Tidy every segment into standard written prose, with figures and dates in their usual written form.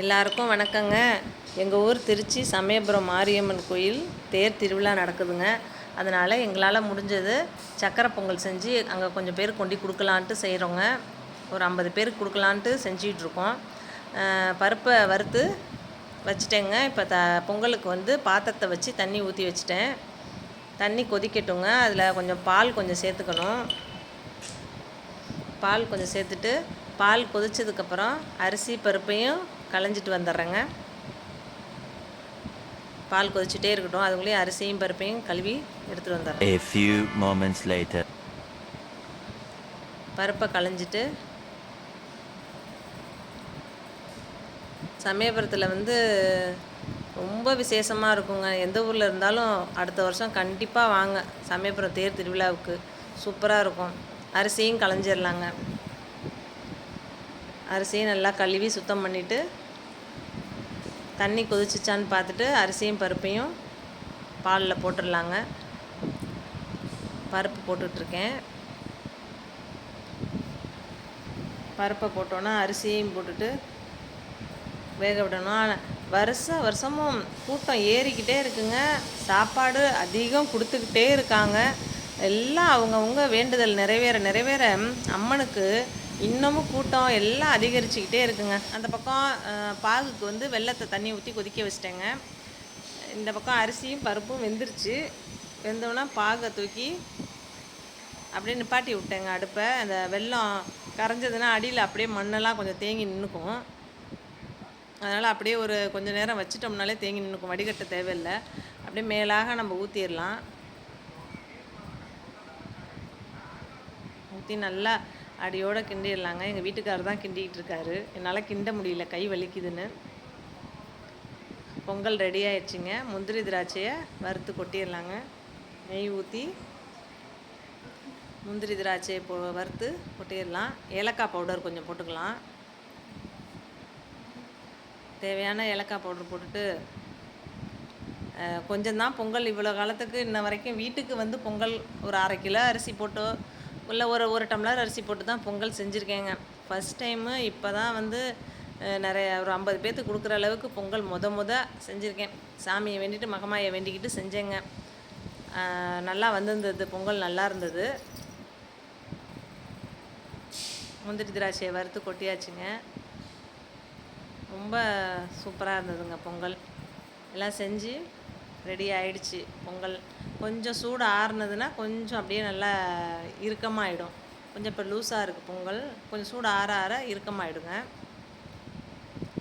எல்லாருக்கும் வணக்கங்க. எங்கள் ஊர் திருச்சி சமயபுரம் மாரியம்மன் கோயில் தேர் திருவிழா நடக்குதுங்க. அதனால் எங்களால் முடிஞ்சது சக்கரை பொங்கல் செஞ்சு அங்கே கொஞ்சம் பேர் கொண்டு கொடுக்கலான்ட்டு செய்கிறோங்க. ஒரு 50 பேருக்கு கொடுக்கலான்ட்டு செஞ்சிகிட்ருக்கோம். பருப்பை வறுத்து வச்சுட்டேங்க. இப்போ பொங்கலுக்கு வந்து பாத்திரத்தை வச்சு தண்ணி ஊற்றி வச்சுட்டேன். தண்ணி கொதிக்கட்டுங்க. அதில் கொஞ்சம் பால் கொஞ்சம் சேர்த்துக்கணும். பால் கொஞ்சம் சேர்த்துட்டு பால் கொதிச்சதுக்கப்புறம் அரிசி பருப்பையும் களைஞ்சிட்டு வந்துடுறேங்க. பால் கொதிச்சுட்டே இருக்கட்டும். அதுக்குள்ளேயே அரிசியும் பருப்பையும் கழுவி எடுத்துகிட்டு வந்துடுறேன். A few moments later. பருப்பை களைஞ்சிட்டு சமயபுரத்தில் வந்து ரொம்ப விசேஷமாக இருக்குங்க. எந்த ஊரில் இருந்தாலும் அடுத்த வருஷம் கண்டிப்பாக வாங்க. சமயபுரம் தேர் திருவிழாவுக்கு சூப்பராக இருக்கும். அரிசியும் களைஞ்சிடலாங்க. அரிசியும் நல்லா கழுவி சுத்தம் பண்ணிவிட்டு தண்ணி கொதிச்சிச்சான்னு பார்த்துட்டு அரிசியும் பருப்பையும் பாலில் போட்டுடலாங்க. பருப்பு போட்டுட்ருக்கேன். பருப்பை போட்டோன்னா அரிசியையும் போட்டுட்டு வேக விடணும். வருஷமும் கூட்டம் ஏறிக்கிட்டே இருக்குங்க. சாப்பாடு அதிகம் கொடுத்துக்கிட்டே இருக்காங்க. எல்லாம் அவங்கவுங்க வேண்டுதல் நிறைவேற அம்மனுக்கு இன்னமும் கூட்டம் எல்லாம் அதிகரிச்சுக்கிட்டே இருக்குங்க. அந்த பக்கம் பாகுக்கு வந்து வெல்லத்தை தண்ணி ஊற்றி கொதிக்க வச்சிட்டேங்க. இந்த பக்கம் அரிசியும் பருப்பும் வெந்துருச்சு. வெந்தோன்னா பாகை தூக்கி அப்படியே நிப்பாட்டி விட்டேங்க அடுப்பை. அந்த வெல்லம் கரைஞ்சதுன்னா அடியில் அப்படியே மண்ணெல்லாம் கொஞ்சம் தேங்கி நின்றுக்கும். அதனால் அப்படியே ஒரு கொஞ்சம் நேரம் வச்சிட்டோம்னாலே தேங்கி நின்றுக்கும். வடிகட்ட தேவையில்லை. அப்படியே மேலாக நம்ம ஊற்றிடலாம். ஊற்றி நல்லா அடியோடு கிண்டிடலாங்க. எங்கள் வீட்டுக்காரர் தான் கிண்டிகிட்டு இருக்காரு. என்னால் கிண்ட முடியல, கை வலிக்குதுன்னு. பொங்கல் ரெடி ஆயிடுச்சுங்க. முந்திரி திராட்சையை வறுத்து கொட்டிடலாங்க. நெய் ஊற்றி முந்திரி திராட்சையை வறுத்து கொட்டிடலாம். ஏலக்காய் பவுடர் கொஞ்சம் போட்டுக்கலாம். தேவையான ஏலக்காய் பவுடர் போட்டுட்டு கொஞ்சம்தான் பொங்கல். இவ்வளோ காலத்துக்கு இன்ன வரைக்கும் வீட்டுக்கு வந்து பொங்கல் ஒரு 1/2 கிலோ அரிசி போட்டு இல்லை ஒரு டம்ளர் அரிசி போட்டு தான் பொங்கல் செஞ்சுருக்கேங்க. ஃபஸ்ட் டைமு இப்போ தான் வந்து நிறைய ஒரு 50 பேர்த்துக்கு கொடுக்குற அளவுக்கு பொங்கல் செஞ்சுருக்கேன். சாமியை வேண்டிட்டு மகமாயை வேண்டிக்கிட்டு செஞ்சேங்க. நல்லா வந்திருந்தது. பொங்கல் நல்லா இருந்தது. முந்திரி திராட்சையை வறுத்து கொட்டியாச்சுங்க. ரொம்ப சூப்பராக இருந்ததுங்க பொங்கல். எல்லாம் செஞ்சு ரெடி ஆகிடுச்சு. பொங்கல் கொஞ்சம் சூடு ஆறுனதுன்னா கொஞ்சம் அப்படியே நல்லா இறுக்கமாகிடும். கொஞ்சம் இப்போ லூஸாக இருக்குது பொங்கல். கொஞ்சம் சூடு ஆற இறுக்கமாகிடுங்க.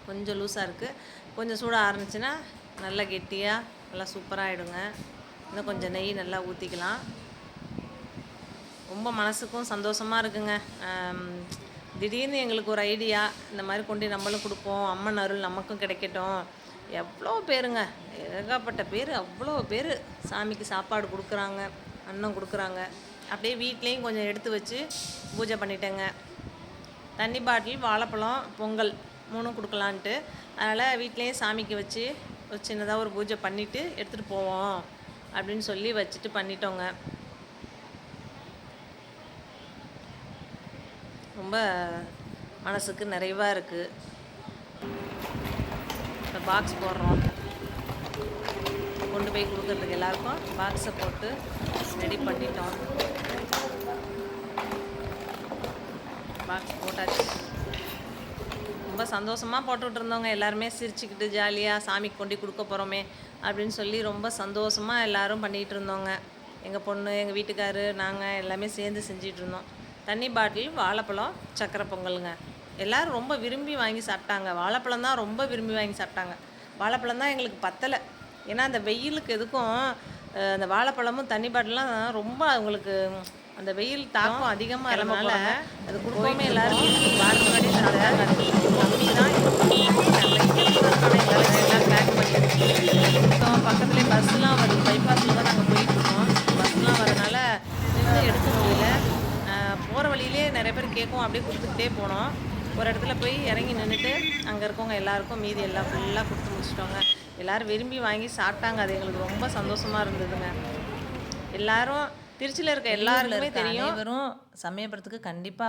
கொஞ்சம் லூஸாக இருக்குது. கொஞ்சம் சூடு ஆறுனுச்சுன்னா நல்லா கெட்டியாக நல்லா சூப்பராக ஆகிடுங்க. இன்னும் கொஞ்சம் நெய் நல்லா ஊற்றிக்கலாம். ரொம்ப மனசுக்கும் சந்தோஷமாக இருக்குங்க. திடீர்னு எங்களுக்கு ஒரு ஐடியா, இந்த மாதிரி கொண்டு நம்மளும் கொடுப்போம், அம்மன் அருள் நமக்கும் கிடைக்கட்டும். எவ்வளோ பேருங்க, ஏகப்பட்ட பேர், அவ்வளோ பேர் சாமிக்கு சாப்பாடு கொடுக்குறாங்க, அன்னம் கொடுக்குறாங்க. அப்படியே வீட்லேயும் கொஞ்சம் எடுத்து வச்சு பூஜை பண்ணிட்டேங்க. தண்ணி பாட்டில், வாழைப்பழம், பொங்கல் 3 கொடுக்கலான்ட்டு. அதனால் வீட்லேயும் சாமிக்கு வச்சு ஒரு சின்னதாக ஒரு பூஜை பண்ணிவிட்டு எடுத்துகிட்டு போவோம் அப்படின்னு சொல்லி வச்சுட்டு பண்ணிட்டோங்க. ரொம்ப மனசுக்கு நிறைவாக இருக்குது. இப்போ பாக்ஸ் போடுறோம். கொண்டு போய் கொடுக்குறதுக்கு எல்லாருக்கும் பாக்ஸை போட்டு ரெடி பண்ணிட்டோம். பாக்ஸ் போட்டாச்சு. ரொம்ப சந்தோஷமாக போட்டுக்கிட்டு இருந்தோங்க. எல்லாருமே சிரிச்சுக்கிட்டு ஜாலியாக சாமிக்கு கொண்டு கொடுக்க போகிறோமே அப்படின்னு சொல்லி ரொம்ப சந்தோஷமாக எல்லோரும் பண்ணிகிட்டு இருந்தோங்க. எங்கள் பொண்ணு, எங்கள் வீட்டுக்காரு, நாங்கள் எல்லாமே சேர்ந்து செஞ்சிகிட்டு இருந்தோம். தண்ணி பாட்டில், வாழைப்பழம், சக்கரை பொங்கலுங்க. எல்லோரும் ரொம்ப விரும்பி வாங்கி சாப்பிட்டாங்க. வாழைப்பழம் தான் ரொம்ப விரும்பி வாங்கி சாப்பிட்டாங்க. வாழைப்பழம் தான் எங்களுக்கு பத்தலை. ஏன்னா அந்த வெயிலுக்கு எதுக்கும் அந்த வாழைப்பழமும் தண்ணி பாட்டிலாம் ரொம்ப அவங்களுக்கு அந்த வெயில் தாக்கம் அதிகமாக இருந்தனால அது கொடுக்காம எல்லோரும் வாரம் முன்னாடி சாப்பிட்டாங்க. கம்மி தான் எல்லாம் பேக் பண்ணி எடுத்துக்கிட்டோம். பக்கத்துலேயே பஸ்லாம் வருது. பைபாஸில் தான் நாங்கள் போயிட்டுருக்கோம். பஸ்லாம் வரனால நின்று எடுக்க முடியல. போகிற வழியிலே நிறைய பேர் கேட்கும். அப்படியே கொடுத்துக்கிட்டே போனோம். ஒரு இடத்துல போய் இறங்கி நின்றுட்டு அங்கே இருக்கவங்க எல்லாருக்கும் மீதி எல்லாம் ஃபுல்லாக கொடுத்து முடிச்சிட்டோங்க. எல்லோரும் விரும்பி வாங்கி சாப்பிட்டாங்க. அது எங்களுக்கு ரொம்ப சந்தோஷமாக இருந்ததுங்க. எல்லோரும் திருச்சியில் இருக்க எல்லாருக்குமே தெரியும். வெறும் சமயபுரத்துக்கு கண்டிப்பாக